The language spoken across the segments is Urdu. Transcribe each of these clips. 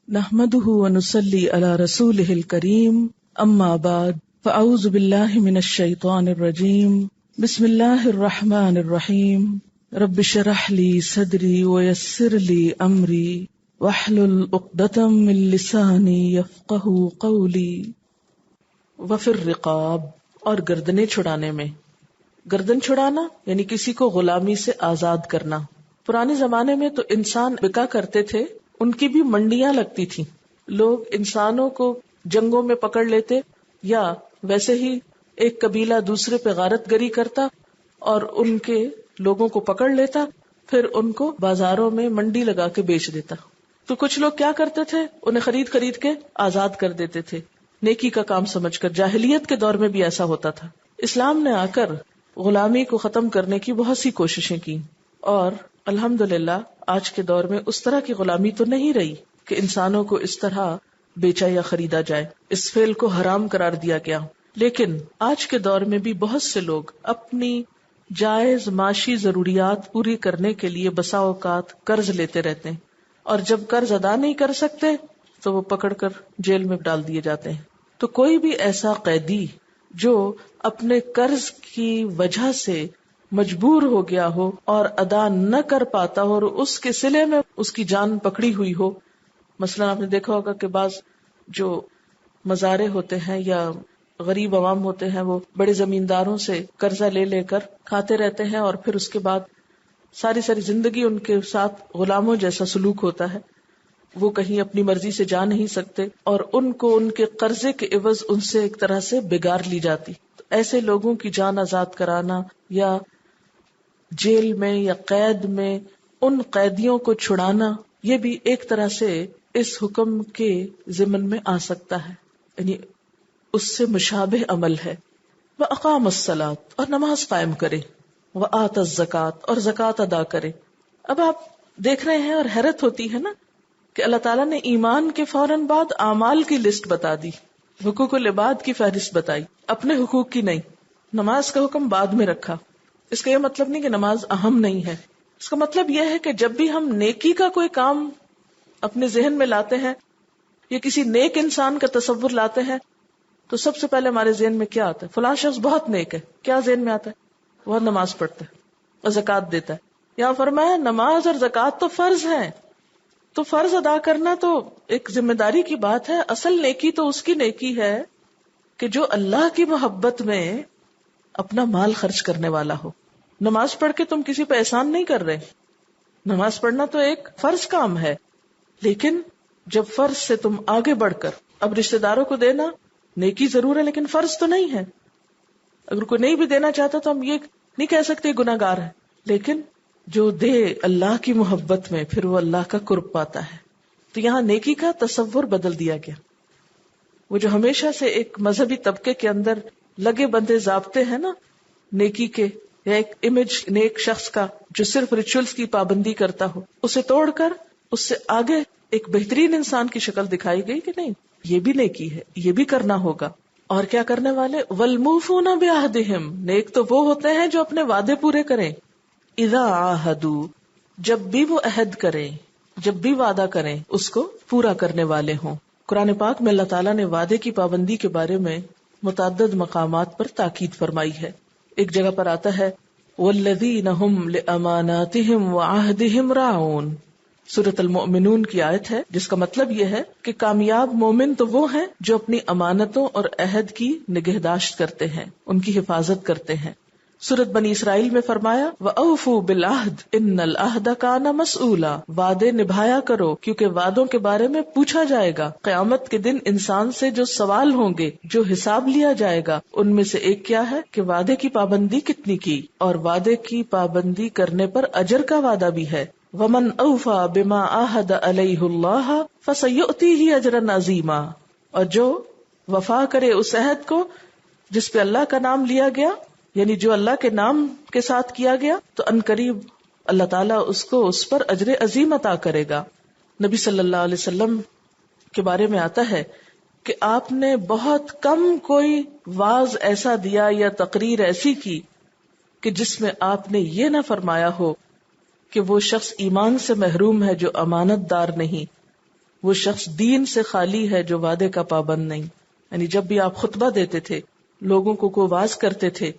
نحمده ونصلي على رسوله الكريم اما بعد فاعوذ بالله من الشيطان الرجيم بسم الله الرحمن الرحيم رب اشرح لي صدري ويسر لي امري واحلل عقدة من لساني يفقهوا قولي وفي الرقاب، اور گردنیں چھڑانے میں. گردن چھڑانا یعنی کسی کو غلامی سے آزاد کرنا. پرانے زمانے میں تو انسان بکا کرتے تھے، ان کی بھی منڈیاں لگتی تھیں. لوگ انسانوں کو جنگوں میں پکڑ لیتے، یا ویسے ہی ایک قبیلہ دوسرے پہ غارت گری کرتا اور ان کے لوگوں کو پکڑ لیتا، پھر ان کو بازاروں میں منڈی لگا کے بیچ دیتا. تو کچھ لوگ کیا کرتے تھے، انہیں خرید خرید کے آزاد کر دیتے تھے، نیکی کا کام سمجھ کر. جاہلیت کے دور میں بھی ایسا ہوتا تھا. اسلام نے آ کر غلامی کو ختم کرنے کی بہت سی کوششیں کی، اور الحمدللہ آج کے دور میں اس طرح کی غلامی تو نہیں رہی کہ انسانوں کو اس طرح بیچا یا خریدا جائے. اس فعل کو حرام قرار دیا گیا. لیکن آج کے دور میں بھی بہت سے لوگ اپنی جائز معاشی ضروریات پوری کرنے کے لیے بسا اوقات قرض لیتے رہتے ہیں، اور جب قرض ادا نہیں کر سکتے تو وہ پکڑ کر جیل میں ڈال دیے جاتے ہیں. تو کوئی بھی ایسا قیدی جو اپنے قرض کی وجہ سے مجبور ہو گیا ہو اور ادا نہ کر پاتا ہو اور اس کے صلے میں اس کی جان پکڑی ہوئی ہو. مثلا آپ نے دیکھا ہوگا کہ بعض جو مزارع ہوتے ہیں یا غریب عوام ہوتے ہیں، وہ بڑے زمینداروں سے قرضہ لے لے کر کھاتے رہتے ہیں، اور پھر اس کے بعد ساری زندگی ان کے ساتھ غلاموں جیسا سلوک ہوتا ہے. وہ کہیں اپنی مرضی سے جا نہیں سکتے، اور ان کو ان کے قرضے کے عوض ان سے ایک طرح سے بگاڑ لی جاتی. تو ایسے لوگوں کی جان آزاد کرانا یا جیل میں یا قید میں ان قیدیوں کو چھڑانا، یہ بھی ایک طرح سے اس حکم کے ضمن میں آ سکتا ہے، یعنی اس سے مشابہ عمل ہے. وَأَقَامَ الصَّلَاةَ، اور نماز قائم کرے، وَآتَى الزَّكَاةَ، اور زکوٰۃ ادا کرے. اب آپ دیکھ رہے ہیں اور حیرت ہوتی ہے نا کہ اللہ تعالیٰ نے ایمان کے فوراً بعد اعمال کی لسٹ بتا دی، حقوق العباد کی فہرست بتائی، اپنے حقوق کی نہیں. نماز کا حکم بعد میں رکھا. اس کا یہ مطلب نہیں کہ نماز اہم نہیں ہے، اس کا مطلب یہ ہے کہ جب بھی ہم نیکی کا کوئی کام اپنے ذہن میں لاتے ہیں یا کسی نیک انسان کا تصور لاتے ہیں تو سب سے پہلے ہمارے ذہن میں کیا آتا ہے؟ فلاں شخص بہت نیک ہے. کیا ذہن میں آتا ہے؟ وہ نماز پڑھتا ہے اور زکوٰۃ دیتا ہے. یا فرمایا نماز اور زکوٰۃ تو فرض ہیں، تو فرض ادا کرنا تو ایک ذمہ داری کی بات ہے. اصل نیکی تو اس کی نیکی ہے کہ جو اللہ کی محبت میں اپنا مال خرچ کرنے والا ہو. نماز پڑھ کے تم کسی پہ احسان نہیں کر رہے. نماز پڑھنا تو ایک فرض کام ہے، لیکن جب فرض سے تم آگے بڑھ کر اب رشتہ داروں کو دینا نیکی ضرور ہے لیکن فرض تو نہیں ہے. اگر کوئی نہیں بھی دینا چاہتا تو ہم یہ نہیں کہہ سکتے گناہ گار ہے، لیکن جو دے اللہ کی محبت میں پھر وہ اللہ کا قرب پاتا ہے. تو یہاں نیکی کا تصور بدل دیا گیا. وہ جو ہمیشہ سے ایک مذہبی طبقے کے اندر لگے بندے ضابطے ہیں نا نیکی کے، یا ایک امیج نیک شخص کا جو صرف ریچولز کی پابندی کرتا ہو، اسے توڑ کر اس سے آگے ایک بہترین انسان کی شکل دکھائی گئی کہ نہیں یہ بھی نیکی ہے، یہ بھی کرنا ہوگا. اور کیا کرنے والے؟ والموفون بعہدہم، نیک تو وہ ہوتے ہیں جو اپنے وعدے پورے کریں. اذا عاہدوا، جب بھی وہ عہد کریں، جب بھی وعدہ کریں اس کو پورا کرنے والے ہوں. قرآن پاک میں اللہ تعالیٰ نے وعدے کی پابندی کے بارے میں متعدد مقامات پر تاکید فرمائی ہے. ایک جگہ پر آتا ہے والذین ھم لاماناتہم وعہدہم راعون. سورۃ المؤمنون کی آیت ہے جس کا مطلب یہ ہے کہ کامیاب مومن تو وہ ہیں جو اپنی امانتوں اور عہد کی نگہداشت کرتے ہیں، ان کی حفاظت کرتے ہیں. سورۃ بنی اسرائیل میں فرمایا وَأَوْفُوا بِالْعَهْدِ إِنَّ الْعَهْدَ كَانَ مَسْئُولًا، وعدے نبھایا کرو کیونکہ وعدوں کے بارے میں پوچھا جائے گا. قیامت کے دن انسان سے جو سوال ہوں گے، جو حساب لیا جائے گا، ان میں سے ایک کیا ہے کہ وعدے کی پابندی کتنی کی، اور وعدے کی پابندی کرنے پر اجر کا وعدہ بھی ہے. وَمَنْ أَوْفَى بِمَا عَاهَدَ عَلَيْهُ اللَّهُ فَسَيُؤْتِيهِ أَجْرًا عَظِيمًا، اور جو وفا کرے اس عہد کو جس پہ اللہ کا نام لیا گیا، یعنی جو اللہ کے نام کے ساتھ کیا گیا، تو عنقریب اللہ تعالیٰ اس کو اس پر اجر عظیم عطا کرے گا. نبی صلی اللہ علیہ وسلم کے بارے میں آتا ہے کہ آپ نے بہت کم کوئی واعظ ایسا دیا یا تقریر ایسی کی کہ جس میں آپ نے یہ نہ فرمایا ہو کہ وہ شخص ایمان سے محروم ہے جو امانت دار نہیں. وہ شخص دین سے خالی ہے جو وعدے کا پابند نہیں. یعنی جب بھی آپ خطبہ دیتے تھے، لوگوں کو کوئی واز کرتے تھے،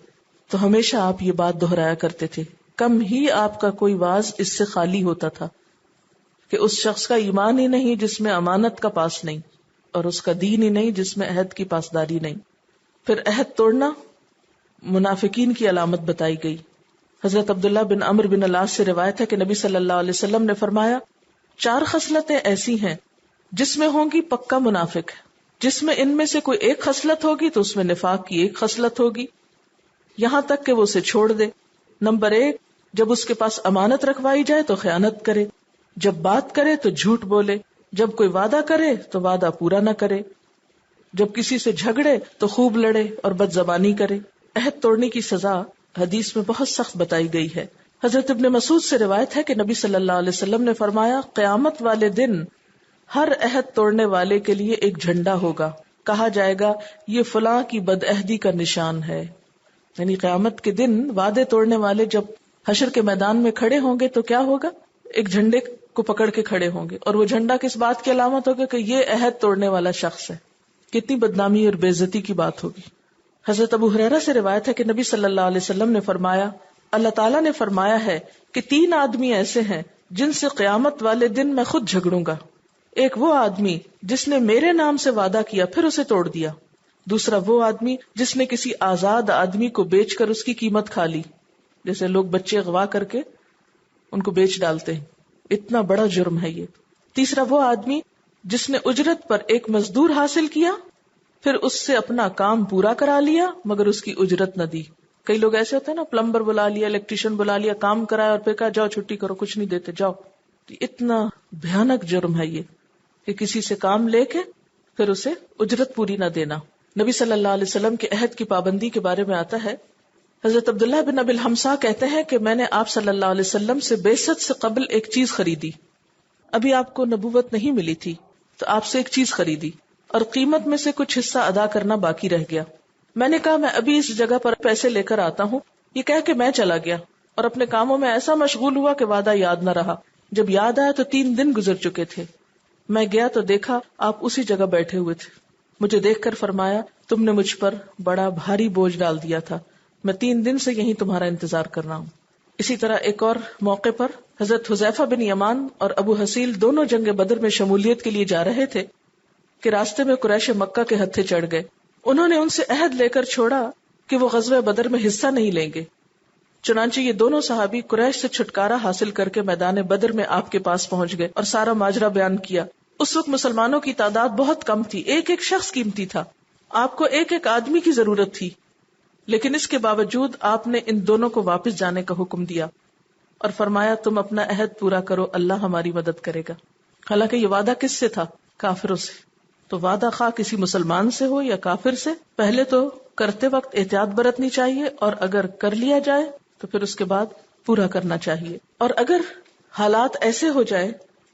تو ہمیشہ آپ یہ بات دہرایا کرتے تھے. کم ہی آپ کا کوئی واز اس سے خالی ہوتا تھا کہ اس شخص کا ایمان ہی نہیں جس میں امانت کا پاس نہیں، اور اس کا دین ہی نہیں جس میں عہد کی پاسداری نہیں. پھر عہد توڑنا منافقین کی علامت بتائی گئی. حضرت عبداللہ بن عمرو بن العاص سے روایت ہے کہ نبی صلی اللہ علیہ وسلم نے فرمایا 4 خصلتیں ایسی ہیں جس میں ہوں گی پکا منافق ہے. جس میں ان میں سے کوئی ایک خصلت ہوگی تو اس میں نفاق کی ایک خصلت ہوگی، یہاں تک کہ وہ اسے چھوڑ دے. نمبر 1، جب اس کے پاس امانت رکھوائی جائے تو خیانت کرے، جب بات کرے تو جھوٹ بولے، جب کوئی وعدہ کرے تو وعدہ پورا نہ کرے، جب کسی سے جھگڑے تو خوب لڑے اور بد زبانی کرے. عہد توڑنے کی سزا حدیث میں بہت سخت بتائی گئی ہے. حضرت ابن مسعود سے روایت ہے کہ نبی صلی اللہ علیہ وسلم نے فرمایا قیامت والے دن ہر عہد توڑنے والے کے لیے ایک جھنڈا ہوگا، کہا جائے گا یہ فلاں کی بدعہدی کا نشان ہے. یعنی قیامت کے دن وعدے توڑنے والے جب حشر کے میدان میں کھڑے ہوں گے تو کیا ہوگا؟ ایک جھنڈے کو پکڑ کے کھڑے ہوں گے، اور وہ جھنڈا کس بات کی علامت ہوگا؟ کہ یہ عہد توڑنے والا شخص ہے. کتنی بدنامی اور بے عزتی کی بات ہوگی. حضرت ابو ہریرہ سے روایت ہے کہ نبی صلی اللہ علیہ وسلم نے فرمایا اللہ تعالیٰ نے فرمایا ہے کہ 3 آدمی ایسے ہیں جن سے قیامت والے دن میں خود جھگڑوں گا. ایک وہ آدمی جس نے میرے نام سے وعدہ کیا پھر اسے توڑ دیا. دوسرا وہ آدمی جس نے کسی آزاد آدمی کو بیچ کر اس کی قیمت کھا لی، جیسے لوگ بچے اغوا کر کے ان کو بیچ ڈالتے ہیں، اتنا بڑا جرم ہے یہ. تیسرا وہ آدمی جس نے اجرت پر ایک مزدور حاصل کیا پھر اس سے اپنا کام پورا کرا لیا مگر اس کی اجرت نہ دی. کئی لوگ ایسے ہوتے ہیں نا، پلمبر بلا لیا، الیکٹریشین بلا لیا، کام کرایا اور پھر کہا جاؤ چھٹی کرو، کچھ نہیں دیتے جاؤ. اتنا بھیانک جرم ہے یہ کہ کسی سے کام لے کے پھر اسے اجرت پوری نہ دینا. نبی صلی اللہ علیہ وسلم کے عہد کی پابندی کے بارے میں آتا ہے، حضرت عبداللہ بن ابی الحمصا کہتے ہیں کہ میں نے آپ صلی اللہ علیہ وسلم سے بعثت سے قبل ایک چیز خریدی. ابھی آپ کو نبوت نہیں ملی تھی تو آپ سے ایک چیز خریدی اور قیمت میں سے کچھ حصہ ادا کرنا باقی رہ گیا. میں نے کہا میں ابھی اس جگہ پر پیسے لے کر آتا ہوں. یہ کہہ کے میں چلا گیا اور اپنے کاموں میں ایسا مشغول ہوا کہ وعدہ یاد نہ رہا. جب یاد آیا تو 3 دن گزر چکے تھے. میں گیا تو دیکھا آپ اسی جگہ بیٹھے ہوئے تھے. مجھے دیکھ کر فرمایا تم نے مجھ پر بڑا بھاری بوجھ ڈال دیا تھا، میں 3 دن سے یہیں تمہارا انتظار کر رہا ہوں. اسی طرح ایک اور موقع پر حضرت حذیفہ بن یمان اور ابو حسیل دونوں جنگ بدر میں شمولیت کے لیے جا رہے تھے کہ راستے میں قریش مکہ کے ہتھے چڑھ گئے. انہوں نے ان سے عہد لے کر چھوڑا کہ وہ غزوہ بدر میں حصہ نہیں لیں گے. چنانچہ یہ دونوں صحابی قریش سے چھٹکارا حاصل کر کے میدان بدر میں آپ کے پاس پہنچ گئے اور سارا ماجرا بیان کیا. اس وقت مسلمانوں کی تعداد بہت کم تھی، ایک ایک شخص قیمتی تھا، آپ کو ایک ایک آدمی کی ضرورت تھی، لیکن اس کے باوجود آپ نے ان دونوں کو واپس جانے کا حکم دیا اور فرمایا تم اپنا عہد پورا کرو، اللہ ہماری مدد کرے گا. حالانکہ یہ وعدہ کس سے تھا؟ کافروں سے. تو وعدہ خواہ کسی مسلمان سے ہو یا کافر سے، پہلے تو کرتے وقت احتیاط برتنی چاہیے اور اگر کر لیا جائے تو پھر اس کے بعد پورا کرنا چاہیے. اور اگر حالات ایسے ہو جائے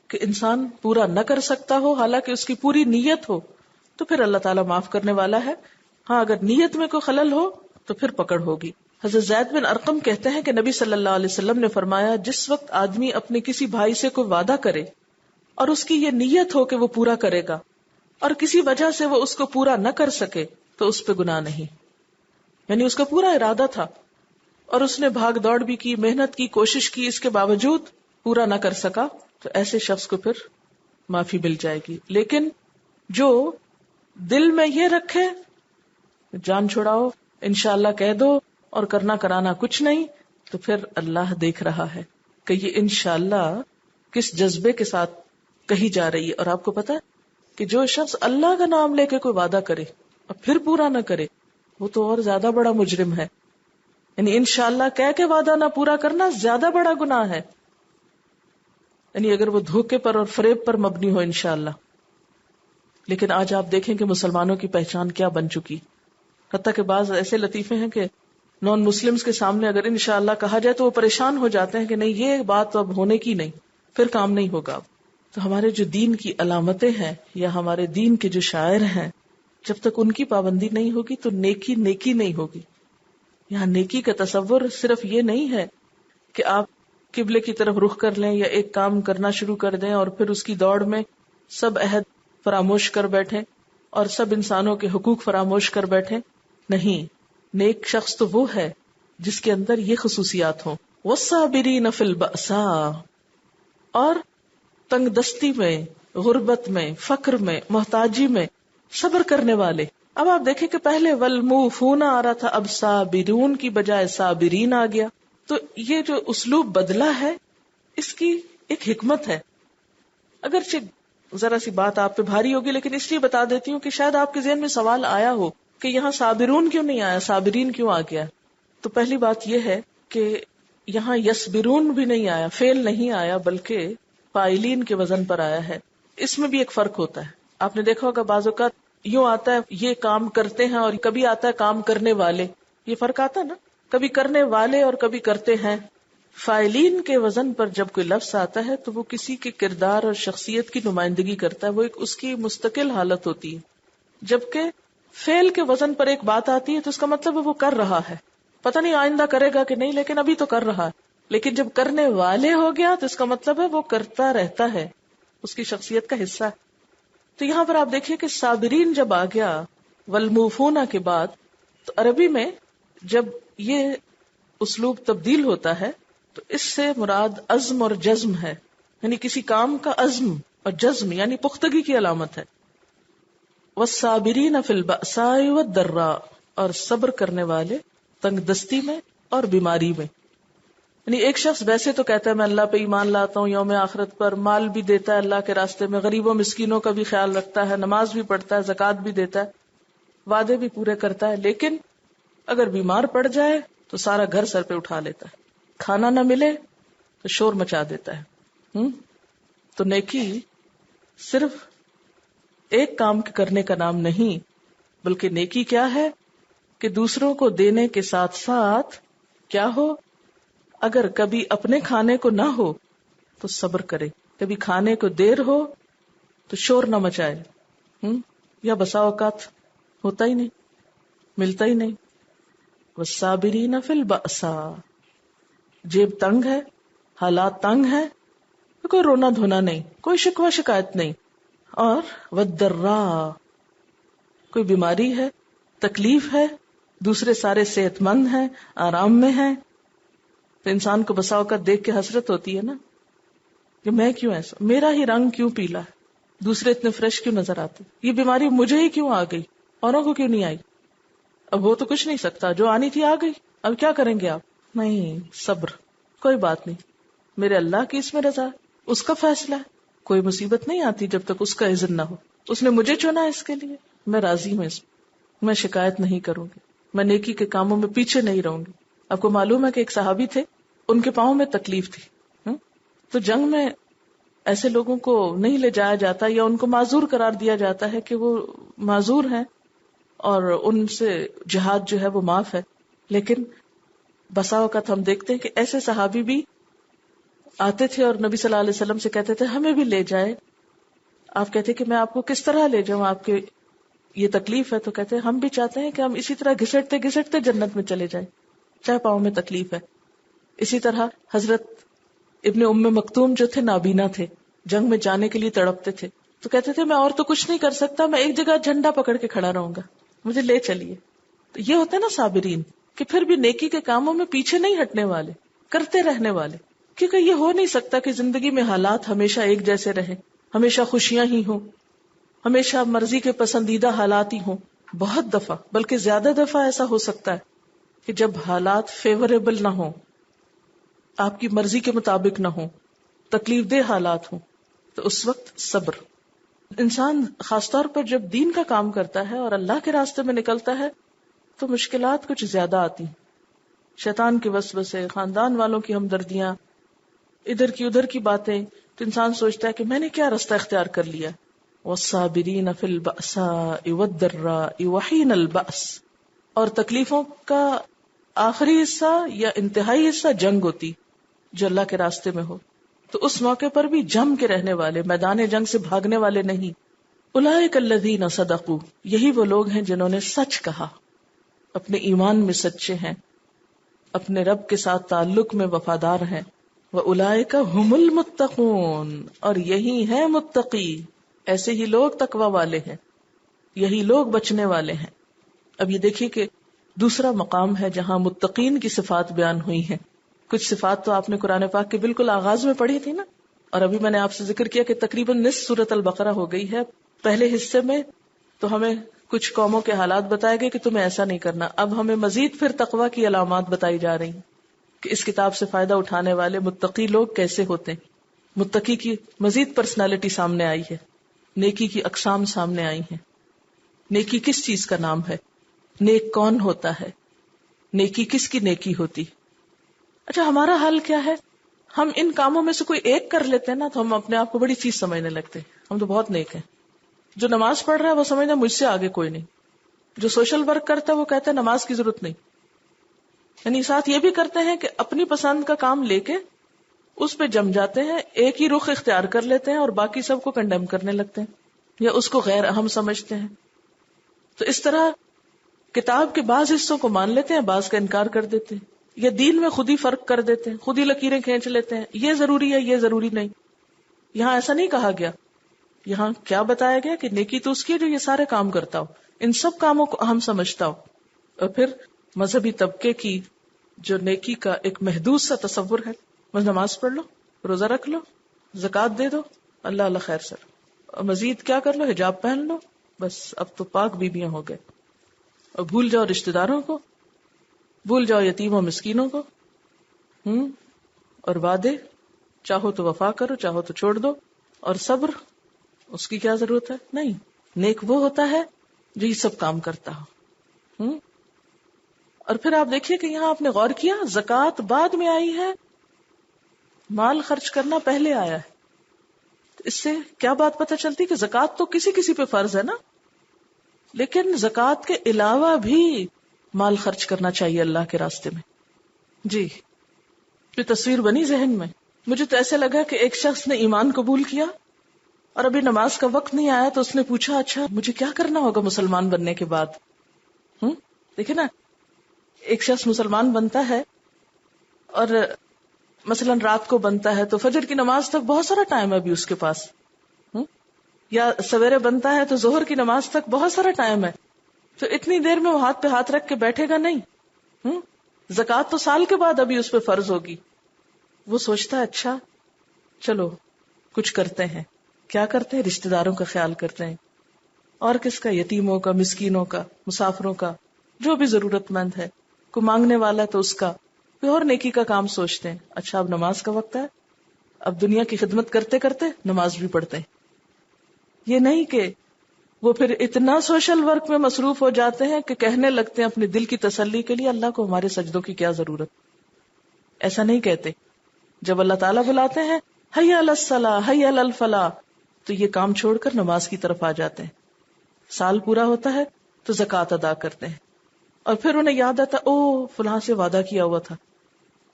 کہ انسان پورا نہ کر سکتا ہو حالانکہ اس کی پوری نیت ہو تو پھر اللہ تعالیٰ معاف کرنے والا ہے. ہاں اگر نیت میں کوئی خلل ہو تو پھر پکڑ ہوگی. حضرت زید بن ارقم کہتے ہیں کہ نبی صلی اللہ علیہ وسلم نے فرمایا جس وقت آدمی اپنے کسی بھائی سے کوئی وعدہ کرے اور اس کی یہ نیت ہو کہ وہ پورا کرے گا اور کسی وجہ سے وہ اس کو پورا نہ کر سکے تو اس پہ گناہ نہیں. یعنی اس کا پورا ارادہ تھا اور اس نے بھاگ دوڑ بھی کی، محنت کی، کوشش کی، اس کے باوجود پورا نہ کر سکا تو ایسے شخص کو پھر معافی مل جائے گی. لیکن جو دل میں یہ رکھے جان چھڑاؤ انشاءاللہ کہہ دو اور کرنا کرانا کچھ نہیں، تو پھر اللہ دیکھ رہا ہے کہ یہ انشاءاللہ کس جذبے کے ساتھ کہی جا رہی ہے. اور آپ کو پتا ہے کہ جو شخص اللہ کا نام لے کے کوئی وعدہ کرے اور پھر پورا نہ کرے وہ تو اور زیادہ بڑا مجرم ہے. یعنی انشاءاللہ کہہ کے وعدہ نہ پورا کرنا زیادہ بڑا گناہ ہے، یعنی اگر وہ دھوکے پر اور فریب پر مبنی ہو انشاءاللہ. لیکن آج آپ دیکھیں کہ مسلمانوں کی پہچان کیا بن چکی. حتیٰ کہ بعض ایسے لطیفے ہیں کہ نان مسلمز کے سامنے اگر انشاءاللہ کہا جائے تو وہ پریشان ہو جاتے ہیں کہ نہیں یہ بات تو اب ہونے کی نہیں، پھر کام نہیں ہوگا. تو ہمارے جو دین کی علامتیں ہیں یا ہمارے دین کے جو شاعر ہیں، جب تک ان کی پابندی نہیں ہوگی تو نیکی نیکی نہیں ہوگی. یہاں نیکی کا تصور صرف یہ نہیں ہے کہ آپ قبلے کی طرف رخ کر لیں یا ایک کام کرنا شروع کر دیں اور پھر اس کی دوڑ میں سب عہد فراموش کر بیٹھے اور سب انسانوں کے حقوق فراموش کر بیٹھے. نہیں، نیک شخص تو وہ ہے جس کے اندر یہ خصوصیات ہوں. والصابرین فی البأساء، اور تنگ دستی میں، غربت میں، فقر میں، محتاجی میں صبر کرنے والے. اب آپ دیکھیں کہ پہلے والموفون آ رہا تھا، اب صابرون کی بجائے صابرین آ گیا. تو یہ جو اسلوب بدلا ہے اس کی ایک حکمت ہے. اگرچہ ذرا سی بات آپ پہ بھاری ہوگی لیکن اس لیے بتا دیتی ہوں کہ شاید آپ کے ذہن میں سوال آیا ہو کہ یہاں صابرون کیوں نہیں آیا، صابرین کیوں آ گیا. تو پہلی بات یہ ہے کہ یہاں یسبرون بھی نہیں آیا، فعل نہیں آیا، بلکہ فاعلین کے وزن پر آیا ہے. اس میں بھی ایک فرق ہوتا ہے. آپ نے دیکھا ہوگا بعض اوقات یوں آتا ہے یہ کام کرتے ہیں، اور کبھی آتا ہے کام کرنے والے. یہ فرق آتا ہے نا، کبھی کرنے والے اور کبھی کرتے ہیں. فاعلین کے وزن پر جب کوئی لفظ آتا ہے تو وہ کسی کے کردار اور شخصیت کی نمائندگی کرتا ہے، وہ ایک اس کی مستقل حالت ہوتی ہے. جبکہ فعل کے وزن پر ایک بات آتی ہے تو اس کا مطلب ہے وہ کر رہا ہے. پتہ نہیں آئندہ کرے گا کہ نہیں، لیکن ابھی تو کر رہا ہے. لیکن جب کرنے والے ہو گیا تو اس کا مطلب ہے وہ کرتا رہتا ہے، اس کی شخصیت کا حصہ ہے. تو یہاں پر آپ دیکھیے کہ صابرین جب آ گیا والموفون کے بعد، تو عربی میں جب یہ اسلوب تبدیل ہوتا ہے تو اس سے مراد عزم اور جزم ہے، یعنی کسی کام کا عزم اور جزم یعنی پختگی کی علامت ہے. والصابرین فی البأساء والضراء، اور صبر کرنے والے تنگ دستی میں اور بیماری میں. یعنی ایک شخص ویسے تو کہتا ہے میں اللہ پہ ایمان لاتا ہوں، یوم آخرت پر، مال بھی دیتا ہے اللہ کے راستے میں، غریبوں مسکینوں کا بھی خیال رکھتا ہے، نماز بھی پڑھتا ہے، زکوٰۃ بھی دیتا ہے، وعدے بھی پورے کرتا ہے، لیکن اگر بیمار پڑ جائے تو سارا گھر سر پہ اٹھا لیتا ہے. کھانا نہ ملے تو شور مچا دیتا ہے. تو نیکی صرف ایک کام کرنے کا نام نہیں، بلکہ نیکی کیا ہے کہ دوسروں کو دینے کے ساتھ ساتھ کیا ہو، اگر کبھی اپنے کھانے کو نہ ہو تو صبر کرے، کبھی کھانے کو دیر ہو تو شور نہ مچائے. یا بسا اوقات ہوتا ہی نہیں، ملتا ہی نہیں. والصابرین فی البأساء، جیب تنگ ہے، حالات تنگ ہے، کوئی رونا دھونا نہیں، کوئی شکوہ شکایت نہیں. اور والضراء، کوئی بیماری ہے، تکلیف ہے، دوسرے سارے صحت مند ہیں، آرام میں ہیں، تو انسان کو بسا اوقات دیکھ کے حسرت ہوتی ہے نا کہ میں کیوں ایسا، میرا ہی رنگ کیوں پیلا ہے، دوسرے اتنے فریش کیوں نظر آتے، یہ بیماری مجھے ہی کیوں آ گئی، اوروں کو کیوں نہیں آئی. اب وہ تو کچھ نہیں سکتا، جو آنی تھی آ گئی، اب کیا کریں گے آپ. نہیں، صبر، کوئی بات نہیں، میرے اللہ کی اس میں رضا، اس کا فیصلہ ہے. کوئی مصیبت نہیں آتی جب تک اس کا اذن نہ ہو. اس نے مجھے چنا اس کے لیے، میں راضی ہوں اس میں شکایت نہیں کروں گی، میں نیکی کے کاموں میں پیچھے نہیں رہوں گی. آپ کو معلوم ہے کہ ایک صحابی تھے، ان کے پاؤں میں تکلیف تھی، تو جنگ میں ایسے لوگوں کو نہیں لے جایا جاتا یا ان کو معذور قرار دیا جاتا ہے کہ وہ معذور ہیں اور ان سے جہاد جو ہے وہ معاف ہے. لیکن بسا اوقات ہم دیکھتے ہیں کہ ایسے صحابی بھی آتے تھے اور نبی صلی اللہ علیہ وسلم سے کہتے تھے ہمیں بھی لے جائے. آپ کہتے کہ میں آپ کو کس طرح لے جاؤں، آپ کے یہ تکلیف ہے. تو کہتے ہم بھی چاہتے ہیں کہ ہم اسی طرح گھسٹتے گھسٹتے جنت میں چلے جائیں، چاہے پاؤں میں تکلیف ہے. اسی طرح حضرت ابن ام مکتوم جو تھے نابینا تھے، جنگ میں جانے کے لیے تڑپتے تھے، تو کہتے تھے میں اور تو کچھ نہیں کر سکتا، میں ایک جگہ جھنڈا پکڑ کے کھڑا رہوں گا، مجھے لے چلیے. تو یہ ہوتا ہے نا صابرین، کہ پھر بھی نیکی کے کاموں میں پیچھے نہیں ہٹنے والے، کرتے رہنے والے. کیونکہ یہ ہو نہیں سکتا کہ زندگی میں حالات ہمیشہ ایک جیسے رہیں، ہمیشہ خوشیاں ہی ہوں، ہمیشہ مرضی کے پسندیدہ حالات ہی ہوں. بہت دفعہ، بلکہ زیادہ دفعہ ایسا ہو سکتا ہے کہ جب حالات فیوریبل نہ ہوں، آپ کی مرضی کے مطابق نہ ہوں، تکلیف دہ حالات ہوں، تو اس وقت صبر. انسان خاص طور پر جب دین کا کام کرتا ہے اور اللہ کے راستے میں نکلتا ہے تو مشکلات کچھ زیادہ آتی ہیں. شیطان کے وسوسے، خاندان والوں کی ہمدردیاں، ادھر کی ادھر کی باتیں، تو انسان سوچتا ہے کہ میں نے کیا رستہ اختیار کر لیا. والصابرین فی البأساء والضراء وحین البأس. اور تکلیفوں کا آخری حصہ یا انتہائی حصہ جنگ ہوتی جو اللہ کے راستے میں ہو، تو اس موقع پر بھی جم کے رہنے والے، میدان جنگ سے بھاگنے والے نہیں. اولئک الذین صدقوا، یہی وہ لوگ ہیں جنہوں نے سچ کہا، اپنے ایمان میں سچے ہیں، اپنے رب کے ساتھ تعلق میں وفادار ہیں. وَأُولَئِكَ هُمُ الْمُتَّقُونَ، اور یہی ہیں متقی. ایسے ہی لوگ تقوی والے ہیں، یہی لوگ بچنے والے ہیں۔ اب یہ دیکھیے کہ دوسرا مقام ہے جہاں متقین کی صفات بیان ہوئی ہیں۔ کچھ صفات تو آپ نے قرآن پاک کے بالکل آغاز میں پڑھی تھی نا، اور ابھی میں نے آپ سے ذکر کیا کہ تقریباً نصف سورۃ البقرہ ہو گئی ہے۔ پہلے حصے میں تو ہمیں کچھ قوموں کے حالات بتائے گئے کہ تمہیں ایسا نہیں کرنا، اب ہمیں مزید پھر تقوی کی علامات بتائی جا رہی ہیں کہ اس کتاب سے فائدہ اٹھانے والے متقی لوگ کیسے ہوتے ہیں۔ متقی کی مزید پرسنالٹی سامنے آئی ہے، نیکی کی اقسام سامنے آئی ہیں۔ نیکی کس چیز کا نام ہے؟ نیک کون ہوتا ہے؟ نیکی کس کی نیکی ہوتی؟ اچھا، ہمارا حال کیا ہے؟ ہم ان کاموں میں سے کوئی ایک کر لیتے ہیں نا تو ہم اپنے آپ کو بڑی چیز سمجھنے لگتے ہیں، ہم تو بہت نیک ہیں۔ جو نماز پڑھ رہا ہے وہ سمجھتا ہے مجھ سے آگے کوئی نہیں، جو سوشل ورک کرتا ہے وہ کہتا ہے نماز کی ضرورت نہیں۔ یعنی ساتھ یہ بھی کرتے ہیں کہ اپنی پسند کا کام لے کے اس پہ جم جاتے ہیں، ایک ہی رخ اختیار کر لیتے ہیں اور باقی سب کو کنڈیم کرنے لگتے ہیں یا اس کو غیر اہم سمجھتے ہیں۔ تو اس طرح کتاب کے بعض حصوں کو مان لیتے ہیں، بعض کا انکار کر دیتے ہیں، یا دین میں خود ہی فرق کر دیتے ہیں، خود ہی لکیریں کھینچ لیتے ہیں، یہ ضروری ہے یہ ضروری نہیں۔ یہاں ایسا نہیں کہا گیا، یہاں کیا بتایا گیا کہ نیکی تو اس کی ہے جو یہ سارے کام کرتا ہو، ان سب کاموں کو اہم سمجھتا ہو۔ اور پھر مذہبی طبقے کی جو نیکی کا ایک محدود سا تصور ہے، بس نماز پڑھ لو، روزہ رکھ لو، زکوٰۃ دے دو، اللہ اللہ خیر سر، اور مزید کیا کر لو، حجاب پہن لو، بس اب تو پاک بیویاں ہو گئے، اور بھول جاؤ رشتہ داروں کو، بھول جاؤ یتیموں مسکینوں کو، اور وعدے چاہو تو وفا کرو، چاہو تو چھوڑ دو، اور صبر اس کی کیا ضرورت ہے؟ نہیں، نیک وہ ہوتا ہے جو یہ سب کام کرتا ہو۔ اور پھر آپ دیکھیے کہ یہاں آپ نے غور کیا، زکوٰۃ بعد میں آئی ہے، مال خرچ کرنا پہلے آیا ہے۔ اس سے کیا بات پتہ چلتی کہ زکوٰۃ تو کسی کسی پہ فرض ہے نا، لیکن زکوٰۃ کے علاوہ بھی مال خرچ کرنا چاہیے اللہ کے راستے میں۔ جی، پھر تصویر بنی ذہن میں۔ مجھے تو ایسے لگا کہ ایک شخص نے ایمان قبول کیا اور ابھی نماز کا وقت نہیں آیا تو اس نے پوچھا اچھا مجھے کیا کرنا ہوگا مسلمان بننے کے بعد؟ دیکھیں نا، ایک شخص مسلمان بنتا ہے اور مثلا رات کو بنتا ہے تو فجر کی نماز تک بہت سارا ٹائم ہے ابھی اس کے پاس، یا سویرے بنتا ہے تو ظہر کی نماز تک بہت سارا ٹائم ہے، تو اتنی دیر میں وہ ہاتھ پہ ہاتھ رکھ کے بیٹھے گا نہیں۔ زکوٰۃ تو سال کے بعد ابھی اس پہ فرض ہوگی۔ وہ سوچتا ہے اچھا چلو کچھ کرتے ہیں، کیا کرتے ہیں؟ رشتہ داروں کا خیال کرتے ہیں، اور کس کا؟ یتیموں کا، مسکینوں کا، مسافروں کا، جو بھی ضرورت مند ہے، کوئی مانگنے والا ہے تو اس کا، کوئی اور نیکی کا کام سوچتے ہیں۔ اچھا اب نماز کا وقت ہے، اب دنیا کی خدمت کرتے کرتے نماز بھی پڑھتے ہیں۔ یہ نہیں کہ وہ پھر اتنا سوشل ورک میں مصروف ہو جاتے ہیں کہ کہنے لگتے ہیں اپنے دل کی تسلی کے لیے اللہ کو ہمارے سجدوں کی کیا ضرورت۔ ایسا نہیں کہتے، جب اللہ تعالیٰ بلاتے ہیں حی علی الصلاۃ حی علی الفلاح تو یہ کام چھوڑ کر نماز کی طرف آ جاتے ہیں۔ سال پورا ہوتا ہے تو زکوٰۃ ادا کرتے ہیں، اور پھر انہیں یاد آتا او فلاں سے وعدہ کیا ہوا تھا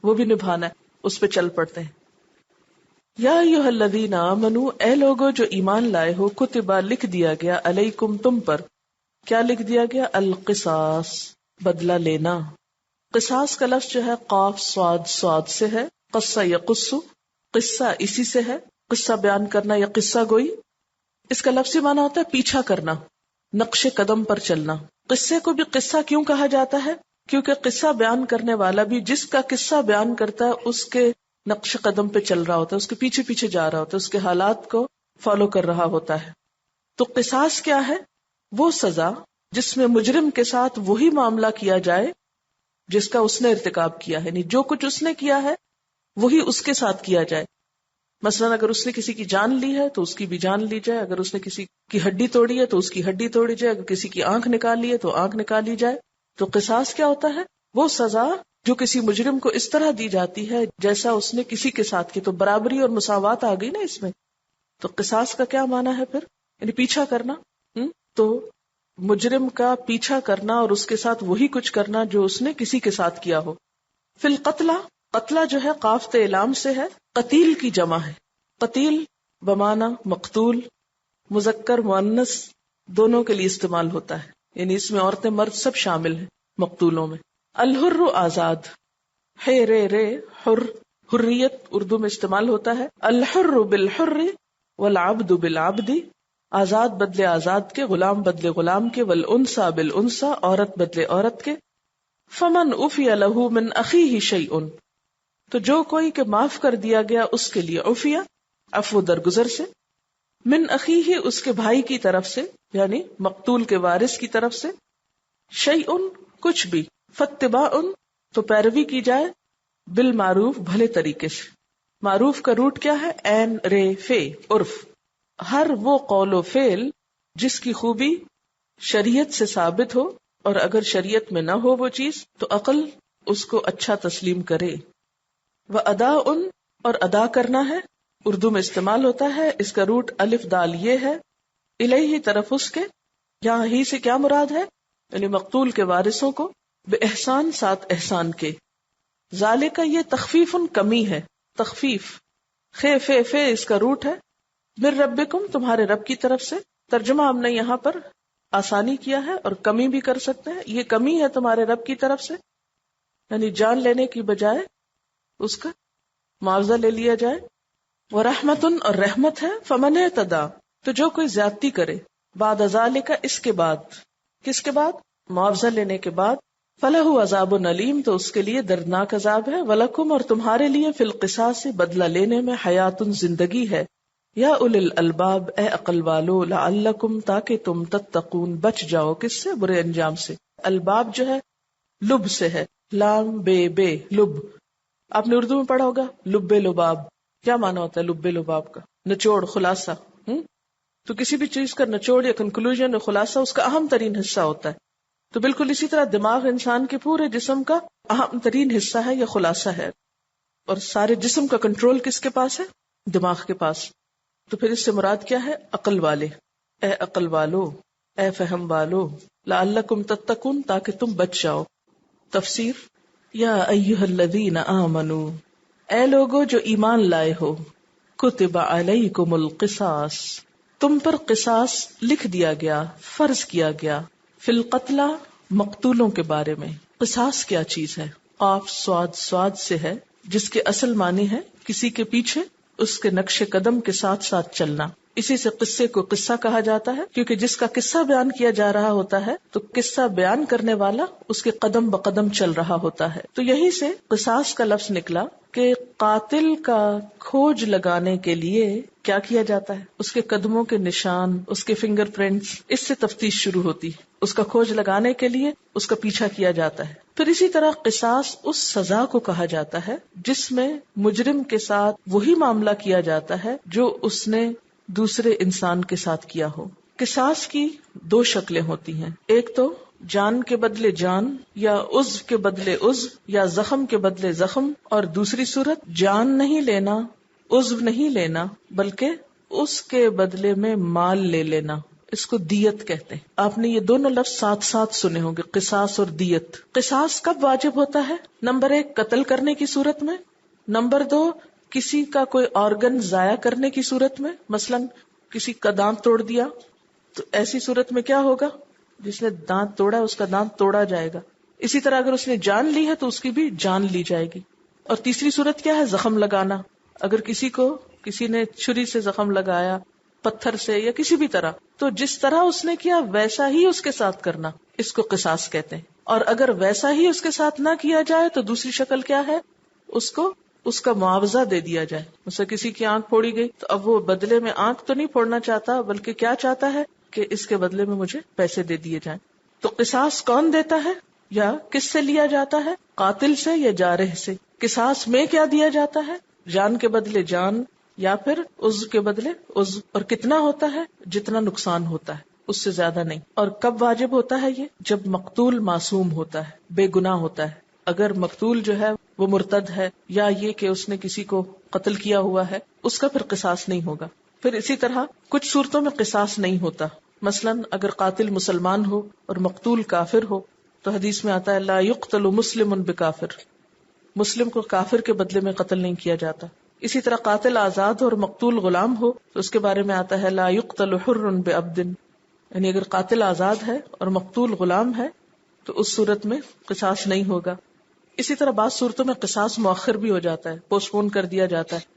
وہ بھی نبھانا ہے، اس پہ چل پڑتے ہیں۔ یا ایھا الذین آمنوا، اے لوگو جو ایمان لائے ہو، کتبا لکھ دیا گیا، علیکم تم پر، کیا لکھ دیا گیا؟ القصاص، بدلہ لینا۔ قصاص کا لفظ جو ہے قاف صاد صاد سے ہے، قصہ یقص، قصہ اسی سے ہے، قصہ بیان کرنا یا قصہ گوئی۔ اس کا لفظی معنی ہوتا ہے پیچھا کرنا، نقش قدم پر چلنا۔ قصے کو بھی قصہ کیوں کہا جاتا ہے؟ کیونکہ قصہ بیان کرنے والا بھی جس کا قصہ بیان کرتا ہے اس کے نقش قدم پہ چل رہا ہوتا ہے، اس کے پیچھے پیچھے جا رہا ہوتا ہے، اس کے حالات کو فالو کر رہا ہوتا ہے۔ تو قصاص کیا ہے؟ وہ سزا جس میں مجرم کے ساتھ وہی معاملہ کیا جائے جس کا اس نے ارتکاب کیا ہے، یعنی جو کچھ اس نے کیا ہے وہی اس کے ساتھ کیا جائے۔ مثلا اگر اس نے کسی کی جان لی ہے تو اس کی بھی جان لی جائے، اگر اس نے کسی کی ہڈی توڑی ہے تو اس کی ہڈی توڑی جائے، اگر کسی کی آنکھ نکالی ہے تو آنکھ نکالی جائے۔ تو قصاص کیا ہوتا ہے؟ وہ سزا جو کسی مجرم کو اس طرح دی جاتی ہے جیسا اس نے کسی کے ساتھ کی، تو برابری اور مساوات آ گئی نا اس میں۔ تو قصاص کا کیا معنی ہے پھر؟ یعنی پیچھا کرنا۔ تو مجرم کا پیچھا کرنا اور اس کے ساتھ وہی کچھ کرنا جو اس نے کسی کے ساتھ کیا ہو۔ فی القتلہ، قتلہ جو ہے قاف تے لام سے ہے، قتیل کی جمع ہے۔ قتیل بمعنی مقتول، مذکر مؤنث دونوں کے لیے استعمال ہوتا ہے، یعنی اس میں عورتیں مرد سب شامل ہیں مقتولوں میں۔ الحر آزاد، ہے رے رے حر، حریت اردو میں استعمال ہوتا ہے۔ الحر بالحر والعبد بالعبد، آزاد بدلے آزاد کے، غلام بدلے غلام کے، والانثى بالانثى، عورت بدلے عورت کے. فمن عفی لہ من اخیہ شیء، تو جو کوئی کہ معاف کر دیا گیا اس کے لیے، عفیہ عفو درگزر سے، من اخیہ اس کے بھائی کی طرف سے یعنی مقتول کے وارث کی طرف سے، شیء کچھ بھی، فاتباع تو پیروی کی جائے، بالمعروف بھلے طریقے سے. معروف کا روٹ کیا ہے؟ عین رے فے، عرف. ہر وہ قول و فعل جس کی خوبی شریعت سے ثابت ہو، اور اگر شریعت میں نہ ہو وہ چیز تو عقل اس کو اچھا تسلیم کرے. وَأَدَاءٌ اور ادا کرنا ہے، اردو میں استعمال ہوتا ہے، اس کا روٹ الف دال یہ ہے، الیہ طرف اس کے، یہاں ہی سے کیا مراد ہے؟ یعنی مقتول کے وارثوں کو، بے احسان ساتھ احسان کے. ذالک یہ تخفیف کمی ہے، تخفیف. خے فے فے اس کا روٹ ہے، من ربکم تمہارے رب کی طرف سے. ترجمہ ہم نے یہاں پر آسانی کیا ہے اور کمی بھی کر سکتے ہیں. یہ کمی ہے تمہارے رب کی طرف سے، یعنی جان لینے کی بجائے اس کا معاوضہ لے لیا جائے. ورحمتن اور رحمت ہے، فمن اعتدی تو جو کوئی زیادتی کرے، بعد ذالک اس کے بعد، کس کے بعد؟ معاوضہ لینے کے بعد، فلہ عذاب علیم تو اس کے لیے دردناک عذاب ہے. ولکم اور تمہارے لیے فی القصاص بدلہ لینے میں حیات زندگی ہے. یا اولی الالباب اے عقل والو، لعلکم تاکہ تم تتقون بچ جاؤ، کس سے؟ برے انجام سے. الباب جو ہے لب سے ہے، لام بے بے لب. آپ نے اردو میں پڑھا ہوگا لب لباب. کیا معنی ہوتا ہے لب لباب کا؟ نچوڑ، خلاصہ. تو کسی بھی چیز کا نچوڑ یا کنکلوژن یا خلاصہ اس کا اہم ترین حصہ ہوتا ہے. تو بالکل اسی طرح دماغ انسان کے پورے جسم کا اہم ترین حصہ ہے یا خلاصہ ہے، اور سارے جسم کا کنٹرول کس کے پاس ہے؟ دماغ کے پاس. تو پھر اس سے مراد کیا ہے؟ عقل والے. اے عقل والو، اے فہم والو، لعلکم تتقون تاکہ تم بچ جاؤ. تفسیر، یا ایھا الذین آمنو اے لوگو جو ایمان لائے ہو، کتب علیکم القصاص تم پر قصاص لکھ دیا گیا، فرض کیا گیا، فی القتلى مقتولوں کے بارے میں. قصاص کیا چیز ہے؟ قاف صاد صاد سے ہے، جس کے اصل معنی ہے کسی کے پیچھے اس کے نقش قدم کے ساتھ ساتھ چلنا. اسی سے قصے کو قصہ کہا جاتا ہے، کیونکہ جس کا قصہ بیان کیا جا رہا ہوتا ہے تو قصہ بیان کرنے والا اس کے قدم بقدم چل رہا ہوتا ہے. تو یہی سے قصاص کا لفظ نکلا کہ قاتل کا کھوج لگانے کے لیے کیا کیا جاتا ہے؟ اس کے قدموں کے نشان، اس کے فنگر پرنٹس، اس سے تفتیش شروع ہوتی ہے. اس کا کھوج لگانے کے لیے اس کا پیچھا کیا جاتا ہے. پھر اسی طرح قصاص اس سزا کو کہا جاتا ہے جس میں مجرم کے ساتھ وہی معاملہ کیا جاتا ہے جو اس نے دوسرے انسان کے ساتھ کیا ہو. قصاص کی دو شکلیں ہوتی ہیں، ایک تو جان کے بدلے جان، یا عضو کے بدلے عضو، یا زخم کے بدلے زخم، اور دوسری صورت جان نہیں لینا، عضو نہیں لینا، بلکہ اس کے بدلے میں مال لے لینا. اس کو دیت کہتے ہیں. آپ نے یہ دونوں لفظ ساتھ ساتھ سنے ہوں گے، قصاص اور دیت. قصاص کب واجب ہوتا ہے؟ نمبر 1 قتل کرنے کی صورت میں، نمبر 2 کسی کا کوئی آرگن ضائع کرنے کی صورت میں. مثلا کسی کا دانت توڑ دیا تو ایسی صورت میں کیا ہوگا؟ جس نے دانت توڑا اس کا دانت توڑا جائے گا. اسی طرح اگر اس نے جان لی ہے تو اس کی بھی جان لی جائے گی. اور تیسری صورت کیا ہے؟ زخم لگانا. اگر کسی نے چھری سے زخم لگایا، پتھر سے، یا کسی بھی طرح، تو جس طرح اس نے کیا ویسا ہی اس کے ساتھ کرنا، اس کو قصاص کہتے ہیں. اور اگر ویسا ہی اس کے ساتھ نہ کیا جائے تو دوسری شکل کیا ہے؟ اس کا معاوضہ دے دیا جائے. مثلا کسی کی آنکھ پھوڑی گئی تو اب وہ بدلے میں آنکھ تو نہیں پھوڑنا چاہتا، بلکہ کیا چاہتا ہے کہ اس کے بدلے میں مجھے پیسے دے دیے جائیں. تو قصاص کون دیتا ہے یا کس سے لیا جاتا ہے؟ قاتل سے یا جارح سے. قصاص میں کیا دیا جاتا ہے؟ جان کے بدلے جان، یا پھر عضو کے بدلے عضو. اور کتنا ہوتا ہے؟ جتنا نقصان ہوتا ہے، اس سے زیادہ نہیں. اور کب واجب ہوتا ہے یہ؟ جب مقتول معصوم ہوتا ہے، بے گناہ ہوتا ہے. اگر مقتول جو ہے وہ مرتد ہے، یا یہ کہ اس نے کسی کو قتل کیا ہوا ہے، اس کا پھر قصاص نہیں ہوگا. پھر اسی طرح کچھ صورتوں میں قصاص نہیں ہوتا. مثلا اگر قاتل مسلمان ہو اور مقتول کافر ہو تو حدیث میں آتا ہے لا یقتل مسلم بکافر، مسلم کو کافر کے بدلے میں قتل نہیں کیا جاتا. اسی طرح قاتل آزاد ہو اور مقتول غلام ہو تو اس کے بارے میں آتا ہے لا یقتل حر بعبد، یعنی اگر قاتل آزاد ہے اور مقتول غلام ہے تو اس صورت میں قصاص نہیں ہوگا. اسی طرح بعض صورتوں میں قصاص مؤخر بھی ہو جاتا ہے، پوسٹ پون کر دیا جاتا ہے.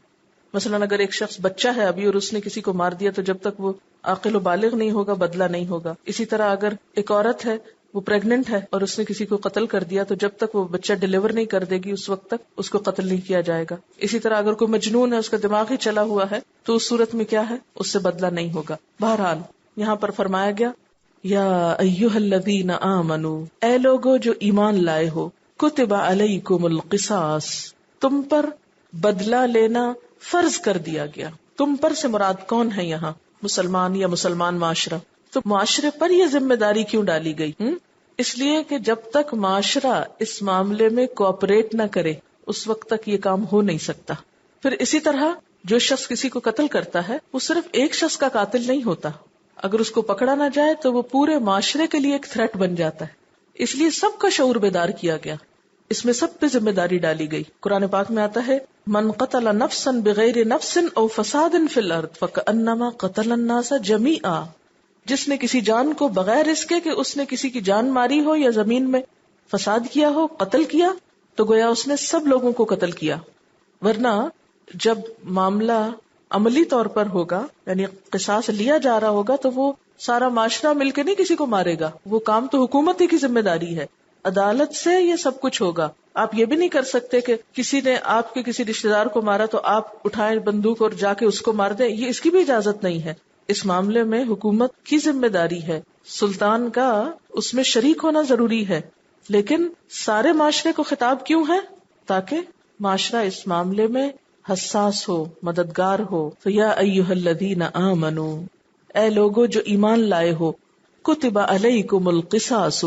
مثلاً اگر ایک شخص بچہ ہے ابھی اور اس نے کسی کو مار دیا تو جب تک وہ عاقل و بالغ نہیں ہوگا بدلہ نہیں ہوگا. اسی طرح اگر ایک عورت ہے وہ پریگننٹ ہے اور اس نے کسی کو قتل کر دیا تو جب تک وہ بچہ ڈیلیور نہیں کر دے گی اس وقت تک اس کو قتل نہیں کیا جائے گا. اسی طرح اگر کوئی مجنون ہے اس کا دماغ ہی چلا ہوا ہے تو اس صورت میں کیا ہے اس سے بدلہ نہیں ہوگا. بہرحال یہاں پر فرمایا گیا یا ایھا الذین آمنو، اے لوگو جو ایمان لائے ہو، کتب علیکم القصاص، تم پر بدلہ لینا فرض کر دیا گیا. تم پر سے مراد کون ہے یہاں؟ مسلمان یا مسلمان معاشرہ. تو معاشرے پر یہ ذمہ داری کیوں ڈالی گئی؟ اس لیے کہ جب تک معاشرہ اس معاملے میں کوآپریٹ نہ کرے اس وقت تک یہ کام ہو نہیں سکتا. پھر اسی طرح جو شخص کسی کو قتل کرتا ہے وہ صرف ایک شخص کا قاتل نہیں ہوتا. اگر اس کو پکڑا نہ جائے تو وہ پورے معاشرے کے لیے ایک تھریٹ بن جاتا ہے. اس لیے سب کا شعور بیدار کیا گیا، اس میں سب پہ ذمہ داری ڈالی گئی. قرآن پاک میں آتا ہے من قتل نفسا بغیر نفس او فساد فی الارض فکأنما قتل الناس جمیعا، جس نے کسی جان کو بغیر اس کے کہ اس نے کسی کی جان ماری ہو یا زمین میں فساد کیا ہو، قتل کیا، تو گویا اس نے سب لوگوں کو قتل کیا. ورنہ جب معاملہ عملی طور پر ہوگا یعنی قصاص لیا جا رہا ہوگا تو وہ سارا معاشرہ مل کے نہیں کسی کو مارے گا، وہ کام تو حکومت ہی کی ذمہ داری ہے. عدالت سے یہ سب کچھ ہوگا. آپ یہ بھی نہیں کر سکتے کہ کسی نے آپ کے کسی رشتے دار کو مارا تو آپ اٹھائیں بندوق اور جا کے اس کو مار دیں، یہ اس کی بھی اجازت نہیں ہے. اس معاملے میں حکومت کی ذمہ داری ہے، سلطان کا اس میں شریک ہونا ضروری ہے. لیکن سارے معاشرے کو خطاب کیوں ہے؟ تاکہ معاشرہ اس معاملے میں حساس ہو، مددگار ہو. تو یا ایھا الذین آمنو، اے لوگو جو ایمان لائے ہو، کتب علیکم القصاص،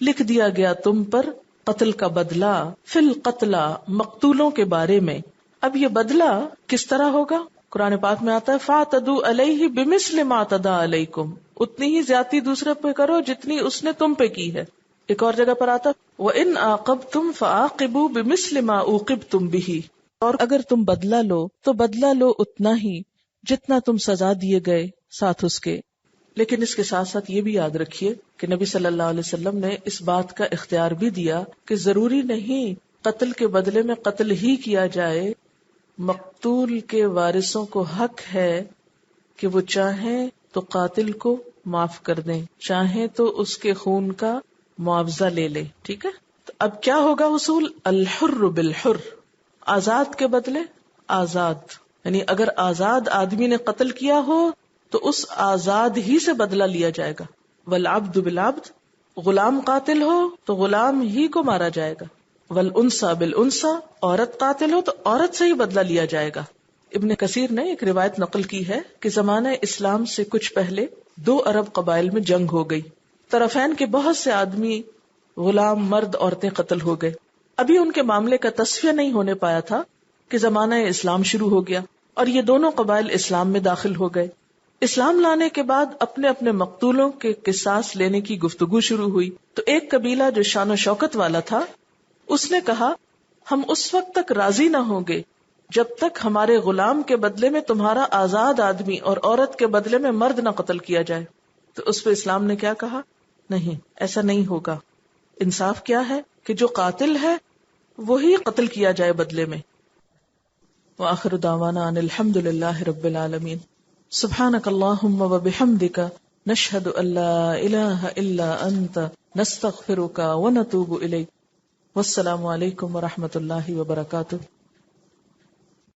لکھ دیا گیا تم پر قتل کا بدلہ، فی القتلى، مقتولوں کے بارے میں. اب یہ بدلہ کس طرح ہوگا؟ قرآن پاک میں آتا ہے فاعتدوا علیہ بمثل ما اعتدى علیکم، اتنی ہی زیادتی دوسرے پہ کرو جتنی اس نے تم پہ کی ہے. ایک اور جگہ پر آتا ہے وَإِنْ عَاقَبْتُمْ فَعَاقِبُوا بِمِثْلِ مَا عُوقِبْتُمْ بِهِ، اور اگر تم بدلہ لو تو بدلہ لو اتنا ہی جتنا تم سزا دیے گئے ساتھ اس کے. لیکن اس کے ساتھ ساتھ یہ بھی یاد رکھیے کہ نبی صلی اللہ علیہ وسلم نے اس بات کا اختیار بھی دیا کہ ضروری نہیں قتل کے بدلے میں قتل ہی کیا جائے. مقتول کے وارثوں کو حق ہے کہ وہ چاہیں تو قاتل کو معاف کر دیں، چاہیں تو اس کے خون کا معاوضہ لے لے. ٹھیک ہے، تو اب کیا ہوگا اصول؟ الحر بالحر، آزاد کے بدلے آزاد. یعنی اگر آزاد آدمی نے قتل کیا ہو تو اس آزاد ہی سے بدلہ لیا جائے گا. والعبد بالعبد، غلام قاتل ہو تو غلام ہی کو مارا جائے گا. والانثى بالانثى، عورت قاتل ہو تو عورت سے ہی بدلہ لیا جائے گا. ابن کثیر نے ایک روایت نقل کی ہے کہ زمانہ اسلام سے کچھ پہلے 2 عرب قبائل میں جنگ ہو گئی. طرفین کے بہت سے آدمی، غلام، مرد، عورتیں قتل ہو گئے. ابھی ان کے معاملے کا تصفیہ نہیں ہونے پایا تھا کہ زمانہ اسلام شروع ہو گیا اور یہ دونوں قبائل اسلام میں داخل ہو گئے. اسلام لانے کے بعد اپنے اپنے مقتولوں کے قصاص لینے کی گفتگو شروع ہوئی. تو ایک قبیلہ جو شان و شوکت والا تھا اس نے کہا ہم اس وقت تک راضی نہ ہوں گے جب تک ہمارے غلام کے بدلے میں تمہارا آزاد آدمی اور عورت کے بدلے میں مرد نہ قتل کیا جائے. تو اس پہ اسلام نے کیا کہا؟ نہیں، ایسا نہیں ہوگا. انصاف کیا ہے کہ جو قاتل ہے وہی قتل کیا جائے بدلے میں. وآخر دعوانا ان الحمد للہ رب العالمین. سبحانک اللہم وبحمدک، نشہد ان لا الہ الا انت، نستغفرک ونتوب الیک. والسلام علیکم ورحمۃ اللہ وبرکاتہ.